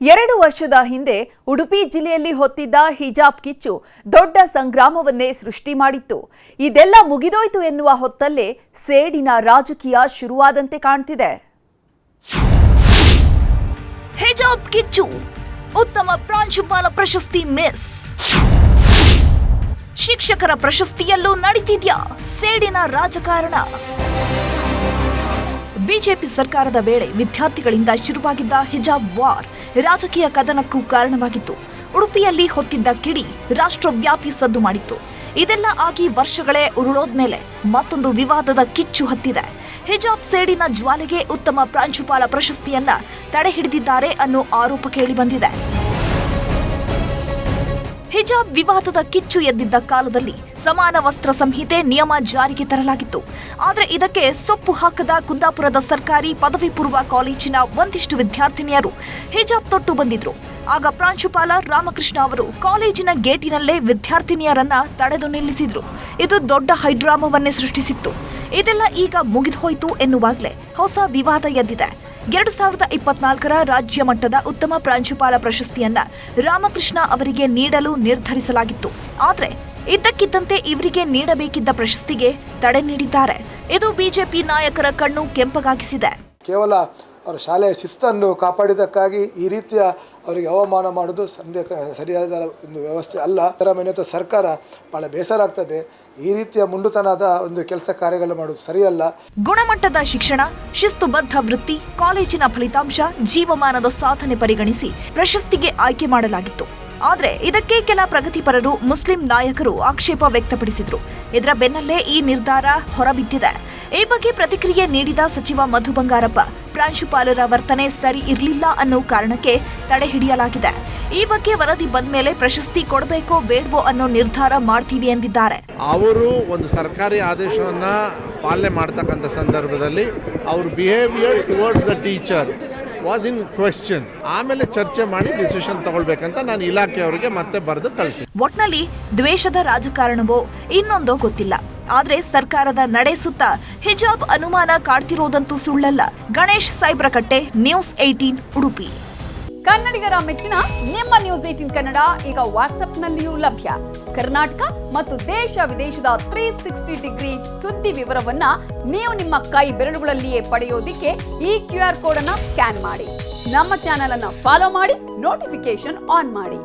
2 ವರ್ಷದ ಹಿಂದೆ ಉಡುಪಿ ಜಿಲ್ಲೆಯಲ್ಲಿ ಹೊತ್ತಿದ್ದ ಹಿಜಾಬ್ ಕಿಚ್ಚು ದೊಡ್ಡ ಸಂಗ್ರಾಮವನ್ನೇ ಸೃಷ್ಟಿ ಮಾಡಿತ್ತು. ಇದೆಲ್ಲ ಮುಗಿದೋಯ್ತು ಎನ್ನುವ ಹೊತ್ತಲ್ಲೇ ಸೇಡಿನ ರಾಜಕೀಯ ಶುರುವಾದಂತೆ ಕಾಣ್ತಿದೆ. ಹಿಜಾಬ್ ಕಿಚ್ಚು, ಉತ್ತಮ ಪ್ರಾಂಶುಪಾಲ ಪ್ರಶಸ್ತಿ ಮಿಸ್, ಶಿಕ್ಷಕರ ಪ್ರಶಸ್ತಿಯಲ್ಲೂ ನಡೀತಿದ್ಯಾ ಸೇಡಿನ ರಾಜಕಾರಣ. ಬಿಜೆಪಿ ಸರ್ಕಾರದ ವೇಳೆ ವಿದ್ಯಾರ್ಥಿಗಳಿಂದ ಶುರುವಾಗಿದ್ದ ಹಿಜಾಬ್ ವಾರ್ ರಾಜಕೀಯ ಕದನಕ್ಕೂ ಕಾರಣವಾಗಿತ್ತು. ಉಡುಪಿಯಲ್ಲಿ ಹೊತ್ತಿದ್ದ ಕಿಡಿ ರಾಷ್ಟ್ರವ್ಯಾಪಿ ಸದ್ದು ಮಾಡಿತ್ತು. ಇದೆಲ್ಲ ಆಗಿ ವರ್ಷಗಳೇ ಉರುಳೋದ್ಮೇಲೆ ಮತ್ತೊಂದು ವಿವಾದದ ಕಿಚ್ಚು ಹತ್ತಿದೆ. ಹಿಜಾಬ್ ಸೇಡಿನ ಜ್ವಾಲೆಗೆ ಉತ್ತಮ ಪ್ರಾಂಶುಪಾಲ ಪ್ರಶಸ್ತಿಯನ್ನ ತಡೆ ಹಿಡಿದಿದ್ದಾರೆ ಅನ್ನೋ ಆರೋಪ ಕೇಳಿಬಂದಿದೆ. ಹಿಜಾಬ್ ವಿವಾದದ ಕಿಚ್ಚು ಎದ್ದಿದ್ದ ಕಾಲದಲ್ಲಿ ಸಮಾನ ವಸ್ತ್ರ ಸಂಹಿತೆ ನಿಯಮ ಜಾರಿಗೆ ತರಲಾಗಿತ್ತು. ಆದರೆ ಇದಕ್ಕೆ ಸೊಪ್ಪು ಹಾಕದ ಕುಂದಾಪುರದ ಸರ್ಕಾರಿ ಪದವಿ ಪೂರ್ವ ಕಾಲೇಜಿನ ಒಂದಿಷ್ಟು ವಿದ್ಯಾರ್ಥಿನಿಯರು ಹಿಜಾಬ್ ತೊಟ್ಟು ಬಂದಿದ್ರು. ಆಗ ಪ್ರಾಂಶುಪಾಲ ರಾಮಕೃಷ್ಣ ಅವರು ಕಾಲೇಜಿನ ಗೇಟಿನಲ್ಲೇ ವಿದ್ಯಾರ್ಥಿನಿಯರನ್ನ ತಡೆದು ನಿಲ್ಲಿಸಿದ್ರು. ಇದು ದೊಡ್ಡ ಹೈಡ್ರಾಮವನ್ನೇ ಸೃಷ್ಟಿಸಿತ್ತು. ಇದೆಲ್ಲ ಈಗ ಮುಗಿದುಹೋಯ್ತು ಎನ್ನುವಾಗಲೇ ಹೊಸ ವಿವಾದ ಎದ್ದಿದೆ. 2024ರ ರಾಜ್ಯ ಮಟ್ಟದ ಉತ್ತಮ ಪ್ರಾಂಶುಪಾಲ ಪ್ರಶಸ್ತಿಯನ್ನ ರಾಮಕೃಷ್ಣ ಅವರಿಗೆ ನೀಡಲು ನಿರ್ಧರಿಸಲಾಗಿತ್ತು. ಆದರೆ ಇದ್ದಕ್ಕಿದ್ದಂತೆ ಇವರಿಗೆ ನೀಡಬೇಕಿದ್ದ ಪ್ರಶಸ್ತಿಗೆ ತಡೆ ನೀಡಿದ್ದಾರೆ. ಇದು ಬಿಜೆಪಿ ನಾಯಕರ ಕಣ್ಣು ಕೆಂಪಗಾಗಿಸಿದೆ. ಕೇವಲ ಅವರ ಶಾಲೆಯ ಶಿಸ್ತನ್ನು ಕಾಪಾಡಿದ್ದಕ್ಕಾಗಿ ಈ ರೀತಿಯ ಅವರಿಗೆ ಅವಮಾನ ಮಾಡುವುದು ಸರಿಯಾದ ಒಂದು ವ್ಯವಸ್ಥೆ ಅಲ್ಲ. ಸಿದ್ದರಾಮಯ್ಯ ಸರ್ಕಾರ ಬಹಳ ಬೇಸರ ಆಗ್ತದೆ. ಈ ರೀತಿಯ ಮುಂಡುತನದ ಒಂದು ಕೆಲಸ ಕಾರ್ಯಗಳು ಮಾಡುವುದು ಸರಿಯಲ್ಲ. ಗುಣಮಟ್ಟದ ಶಿಕ್ಷಣ, ಶಿಸ್ತುಬದ್ಧ ವೃತ್ತಿ, ಕಾಲೇಜಿನ ಫಲಿತಾಂಶ, ಜೀವಮಾನದ ಸಾಧನೆ ಪರಿಗಣಿಸಿ ಪ್ರಶಸ್ತಿಗೆ ಆಯ್ಕೆ ಮಾಡಲಾಗಿತ್ತು. ಆದರೆ ಇದಕ್ಕೆ ಕೆಲ ಪ್ರಗತಿಪರರು, ಮುಸ್ಲಿಂ ನಾಯಕರು ಆಕ್ಷೇಪ ವ್ಯಕ್ತಪಡಿಸಿದ್ರು. ಇದರ ಬೆನ್ನಲ್ಲೇ ಈ ನಿರ್ಧಾರ ಹೊರಬಿದ್ದಿದೆ. ಈ ಬಗ್ಗೆ ಪ್ರತಿಕ್ರಿಯೆ ನೀಡಿದ ಸಚಿವ ಮಧು ಬಂಗಾರಪ್ಪ, ಪ್ರಾಂಶುಪಾಲರ ವರ್ತನೆ ಸರಿ ಇರಲಿಲ್ಲ ಅನ್ನೋ ಕಾರಣಕ್ಕೆ ತಡೆ ಹಿಡಿಯಲಾಗಿದೆ. ಈ ಬಗ್ಗೆ ವರದಿ ಬಂದ ಮೇಲೆ ಪ್ರಶಸ್ತಿ ಕೊಡಬೇಕೋ ಬೇಡವೋ ಅನ್ನೋ ನಿರ್ಧಾರ ಮಾಡ್ತೀವಿ ಎಂದಿದ್ದಾರೆ. ಅವರು ಒಂದು ಸರ್ಕಾರಿ ಆದೇಶವನ್ನ ಪಾಲನೆ ಮಾಡ್ತಕ್ಕಂಥ ಸಂದರ್ಭದಲ್ಲಿ ಅವ್ರ behaviour towards the teacher was in question. ಆಮೇಲೆ ಚರ್ಚೆ ಮಾಡಿ ಡಿಸಿಷನ್ ತಗೊಳ್ಬೇಕಂತ ನಾನು ಇಲಾಖೆಯವರಿಗೆ ಮತ್ತೆ ಬರೆದು ಕಳಿಸಿ. ಒಟ್ನಲ್ಲಿ ದ್ವೇಷದ ರಾಜಕಾರಣವೋ ಇನ್ನೊಂದೋ ಗೊತ್ತಿಲ್ಲ. ಆದ್ರೆ ಸರ್ಕಾರದ ನಡೆ ಸುತ್ತ ಹಿಜಾಬ್ ಅನುಮಾನ ಕಾಡ್ತಿರೋದಂತೂ ಸುಳ್ಳಲ್ಲ. ಗಣೇಶ್ ಸೈಬ್ರಕಟ್ಟೆ, ನ್ಯೂಸ್ 18 ಉಡುಪಿ. ಕನ್ನಡಿಗರ ಮೆಚ್ಚಿನ ನಿಮ್ಮ ನ್ಯೂಸ್ 18 ಕನ್ನಡ ಈಗ ವಾಟ್ಸ್ಆಪ್ನಲ್ಲಿಯೂ ಲಭ್ಯ. ಕರ್ನಾಟಕ ಮತ್ತು ದೇಶ ವಿದೇಶದ 360 ಡಿಗ್ರಿ ಸುದ್ದಿ ವಿವರವನ್ನ ನೀವು ನಿಮ್ಮ ಕೈ ಬೆರಳುಗಳಲ್ಲಿಯೇ ಪಡೆಯೋದಿಕ್ಕೆ ಈ QR ಕೋಡ್ ಅನ್ನ ಸ್ಕ್ಯಾನ್ ಮಾಡಿ. ನಮ್ಮ ಚಾನೆಲ್ ಅನ್ನ ಫಾಲೋ ಮಾಡಿ, ನೋಟಿಫಿಕೇಶನ್ ಆನ್ ಮಾಡಿ.